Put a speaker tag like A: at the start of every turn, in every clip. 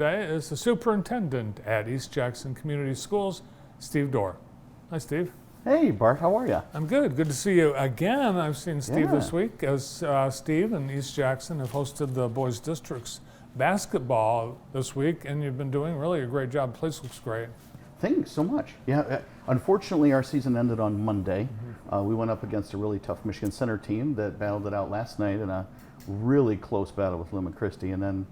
A: Today is the superintendent at East Jackson Community Schools, Steve Doerr. Hi, Steve.
B: Hey, Bart, how are you?
A: I'm good. Good to see you again. I've seen Steve this week as Steve and East Jackson have hosted the boys' districts basketball this week, and you've been doing really a great job. The place looks great.
B: Thanks so much. Yeah, unfortunately, our season ended on Monday. We went up against a really tough Michigan Center team that battled it out last night in a really close battle with Lumen Christi, and then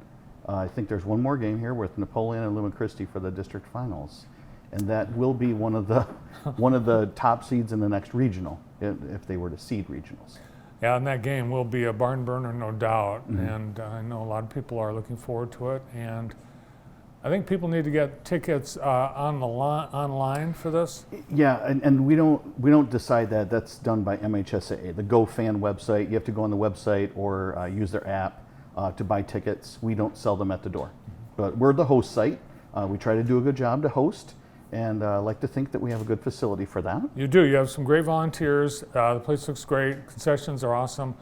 B: I think there's one more game here with Napoleon and Lumen Christi for the district finals, and that will be one of the top seeds in the next regional if they were to seed regionals.
A: Yeah, and that game will be a barn burner, no doubt. And I know a lot of people are looking forward to it. And I think people need to get tickets online for this.
B: Yeah, and we don't decide that. That's done by MHSAA, the GoFan website. You have to go on the website or use their app to buy tickets. We don't sell them at the door, but we're the host site. We try to do a good job to host, and like to think that we have a good facility for that.
A: You do. You have some great volunteers. The place looks great. Concessions are awesome.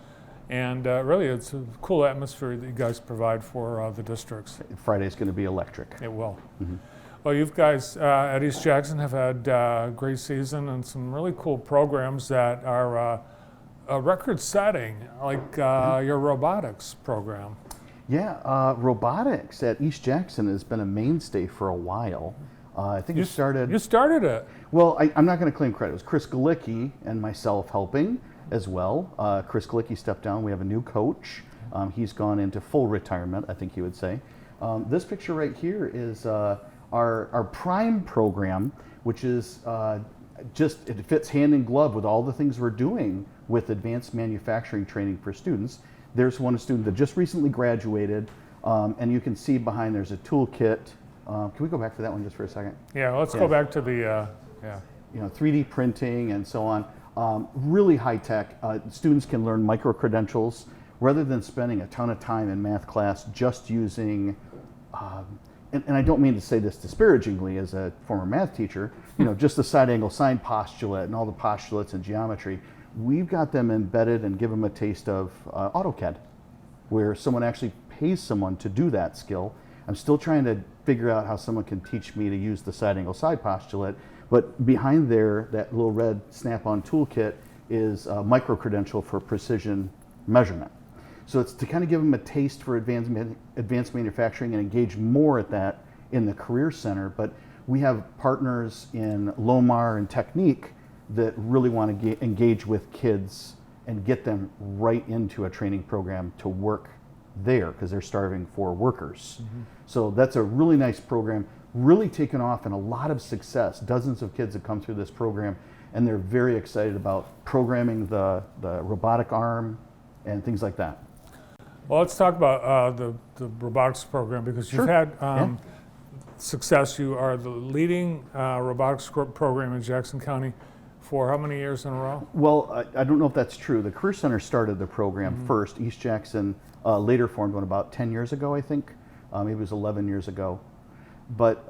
A: And really, it's a cool atmosphere that you guys provide for the districts.
B: Friday's going to be electric.
A: It will. Well, you guys at East Jackson have had a great season and some really cool programs that are record-setting, like your robotics program.
B: Yeah, robotics at East Jackson has been a mainstay for a while. I think it started...
A: You started it.
B: Well, I'm not going to claim credit. It was Chris Galicki and myself helping as well. Chris Galicki stepped down. We have a new coach. He's gone into full retirement, I think he would say. This picture right here is our Prime program, which is it fits hand in glove with all the things we're doing with advanced manufacturing training for students. There's one student that just recently graduated, and you can see behind there's a toolkit. Can we go back to that one just for a second?
A: Yeah, let's go back to the,
B: 3D printing and so on. Really high tech. Students can learn micro credentials rather than spending a ton of time in math class just using, and I don't mean to say this disparagingly as a former math teacher, just the side angle sine postulate and all the postulates and geometry. We've got them embedded and give them a taste of AutoCAD, where someone actually pays someone to do that skill. I'm still trying to figure out how someone can teach me to use the side angle side postulate, but behind there, that little red snap-on toolkit is a micro-credential for precision measurement. So it's to kind of give them a taste for advanced manufacturing and engage more at that in the Career Center. But we have partners in Lomar and Technique that really want to engage with kids and get them right into a training program to work there because they're starving for workers. So that's a really nice program, really taken off and a lot of success. Dozens of kids have come through this program and they're very excited about programming the robotic arm and things like that.
A: Well, let's talk about the robotics program because you've had success. You are the leading robotics program in Jackson County for how many years in a row?
B: Well, I don't know if that's true. The Career Center started the program first. East Jackson later formed one about 10 years ago, I think. Maybe it was 11 years ago. But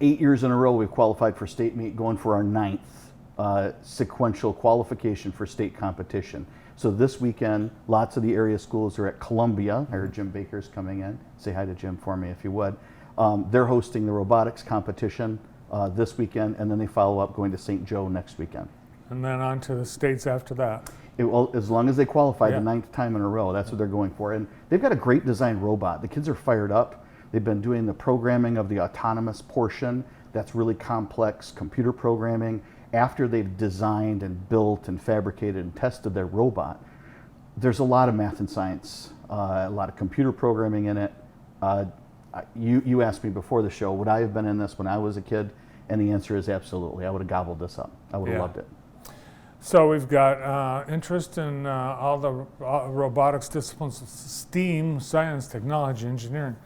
B: 8 years in a row we've qualified for state meet, going for our 9th sequential qualification for state competition. So this weekend, lots of the area schools are at Columbia. I heard Jim Baker's coming in. Say hi to Jim for me if you would. They're hosting the robotics competition this weekend, and then they follow up going to St. Joe next weekend.
A: And then on to the states after that.
B: As long as they qualify the 9th time in a row, that's what they're going for. And they've got a great design robot. The kids are fired up. They've been doing the programming of the autonomous portion. That's really complex computer programming. After they've designed and built and fabricated and tested their robot, there's a lot of math and science, a lot of computer programming in it. You asked me before the show, would I have been in this when I was a kid? And the answer is absolutely. I would have gobbled this up. I would have loved it.
A: So we've got interest in all the robotics disciplines, STEAM, science, technology, engineering,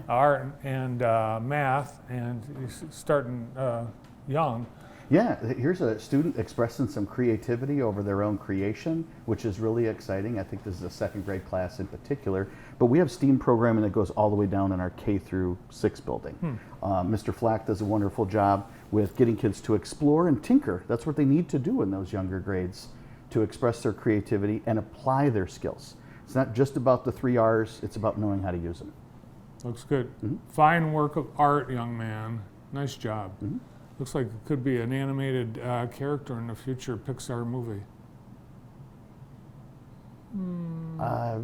A: art, and math, and you're starting young.
B: Yeah, here's a student expressing some creativity over their own creation, which is really exciting. I think this is a second grade class in particular. But we have STEAM programming that goes all the way down in our K through 6 building. Mr. Flack does a wonderful job with getting kids to explore and tinker. That's what they need to do in those younger grades, to express their creativity and apply their skills. It's not just about the 3 R's, it's about knowing how to use them.
A: Looks good. Fine work of art, young man. Nice job. Looks like it could be an animated character in a future Pixar movie.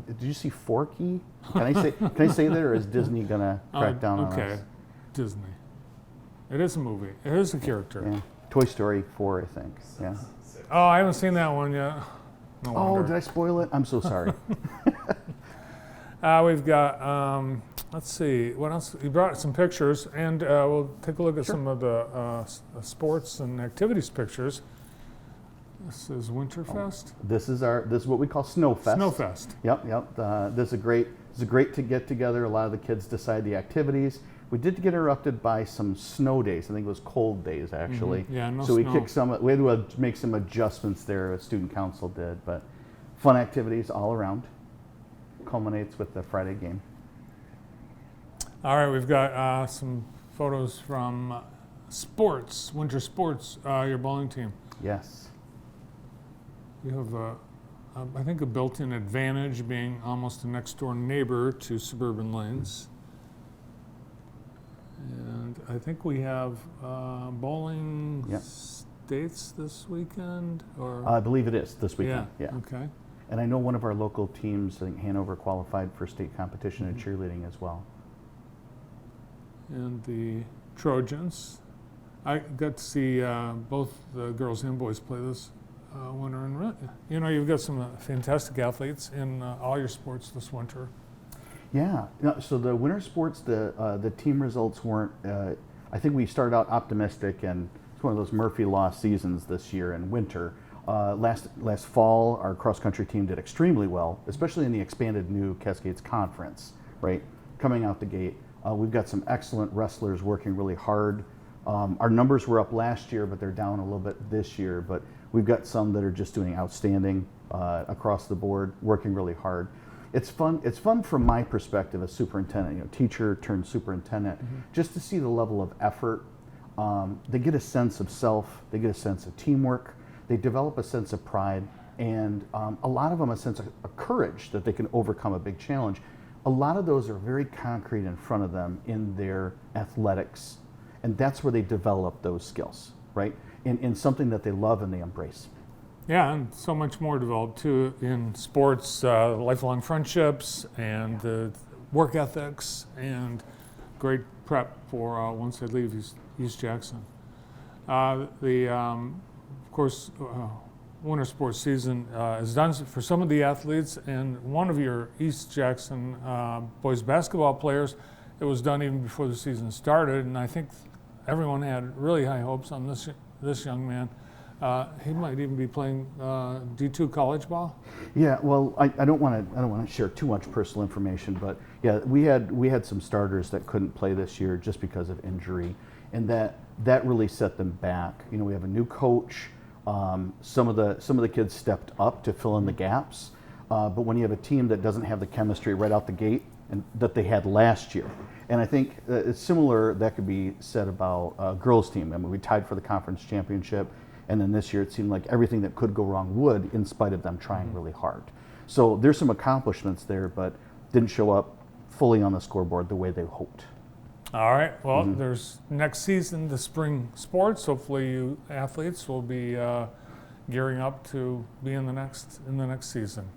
B: Did you see Forky? Can I say that, or is Disney gonna crack down on us?
A: Okay, Disney. It is a movie. It is a character.
B: Yeah. Toy Story 4, I think. Yeah.
A: Oh, I haven't seen that one yet. No
B: Oh,
A: wonder.
B: did I spoil it? I'm so sorry.
A: We've got, let's see, what else? You brought some pictures, and we'll take a look at some of the sports and activities pictures. This is Winterfest.
B: This is what we call Snowfest.
A: Snowfest.
B: Yep. This is great to get together. A lot of the kids decide the activities. We did get interrupted by some snow days. I think it was cold days, actually.
A: Yeah, no
B: so we
A: snow.
B: we had to make some adjustments there. A student council did, but fun activities all around. Culminates with the Friday game.
A: All right, we've got some photos from sports, winter sports, your bowling team.
B: Yes.
A: You have, I think, a built-in advantage being almost a next-door neighbor to Suburban Lanes. And I think we have bowling states this weekend, or
B: I believe it is this weekend. Yeah.
A: Okay.
B: And I know one of our local teams, I think Hanover, qualified for state competition in cheerleading as well.
A: And the Trojans. I got to see both the girls and boys play this winter, and you've got some fantastic athletes in all your sports this winter.
B: Yeah. So the winter sports, the team results weren't. I think we started out optimistic, and it's one of those Murphy Law seasons this year in winter. Last fall, our cross country team did extremely well, especially in the expanded new Cascades Conference. Right, coming out the gate, we've got some excellent wrestlers working really hard. Our numbers were up last year, but they're down a little bit this year. But we've got some that are just doing outstanding across the board, working really hard. It's fun. It's fun from my perspective as superintendent, teacher turned superintendent, just to see the level of effort. They get a sense of self. They get a sense of teamwork. They develop a sense of pride, and a lot of them a sense of courage that they can overcome a big challenge. A lot of those are very concrete in front of them in their athletics, and that's where they develop those skills, right? In something that they love and they embrace.
A: Yeah, and so much more developed too in sports, lifelong friendships and work ethics and great prep for once they leave East Jackson. Of course, winter sports season is done for some of the athletes, and one of your East Jackson boys basketball players, it was done even before the season started, and I think everyone had really high hopes on this young man. He might even be playing D2 college ball. Yeah,
B: well, I don't want to share too much personal information, but yeah, we had some starters that couldn't play this year just because of injury, and that really set them back. We have a new coach. Some of the kids stepped up to fill in the gaps, but when you have a team that doesn't have the chemistry right out the gate and that they had last year, and I think it's similar. That could be said about a girls team. I mean, we tied for the conference championship. And then this year, it seemed like everything that could go wrong would, in spite of them trying really hard. So there's some accomplishments there, but didn't show up fully on the scoreboard the way they hoped.
A: All right. Well, there's next season, the spring sports. Hopefully, you athletes will be gearing up to be in the next season.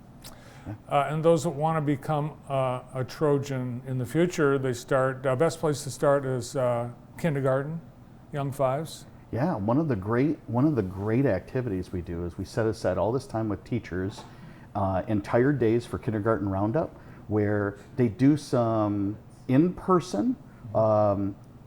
A: Yeah. And those that want to become a Trojan in the future, they start. Best place to start is kindergarten, young fives.
B: Yeah, one of the great activities we do is we set aside all this time with teachers, entire days for kindergarten roundup, where they do some in-person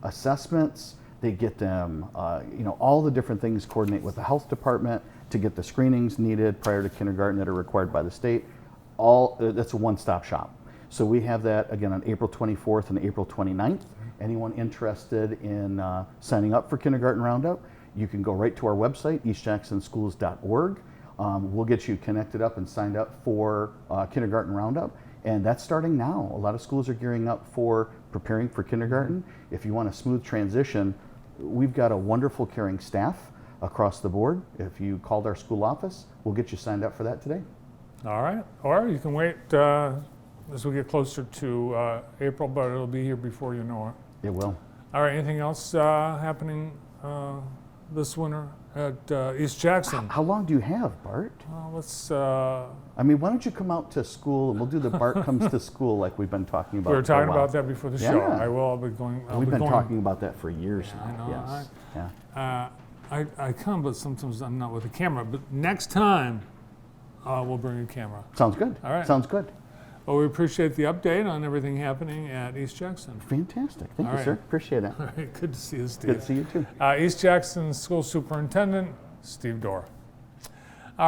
B: assessments. They get them, all the different things, coordinate with the health department to get the screenings needed prior to kindergarten that are required by the state. That's a one-stop shop. So we have that again on April 24th and April 29th. Anyone interested in signing up for Kindergarten Roundup, you can go right to our website, eastjacksonschools.org. We'll get you connected up and signed up for Kindergarten Roundup, and that's starting now. A lot of schools are gearing up for preparing for kindergarten. If you want a smooth transition, we've got a wonderful caring staff across the board. If you called our school office, we'll get you signed up for that today.
A: All right. Or you can wait as we get closer to April, but it'll be here before you know it.
B: It will.
A: All right, anything else happening this winter at East Jackson?
B: How long do you have, Bart?
A: Let's.
B: I mean, why don't you come out to school and we'll do the Bart comes to school like we've been talking about.
A: We were
B: for a
A: talking
B: while.
A: about that before the show.
B: Yeah.
A: I will. I'll be going.
B: We've been talking about that for years
A: Yeah,
B: now.
A: I know.
B: Yes. Yeah.
A: I come, but sometimes I'm not with a camera. But next time, we'll bring a camera.
B: Sounds good.
A: All right.
B: Sounds good.
A: Well, we appreciate the update on everything happening at East Jackson.
B: Fantastic. Thank
A: All
B: you,
A: right.
B: sir. Appreciate it.
A: All right, good to see you, Steve.
B: Good to see you too.
A: East Jackson School Superintendent, Steve Doerr.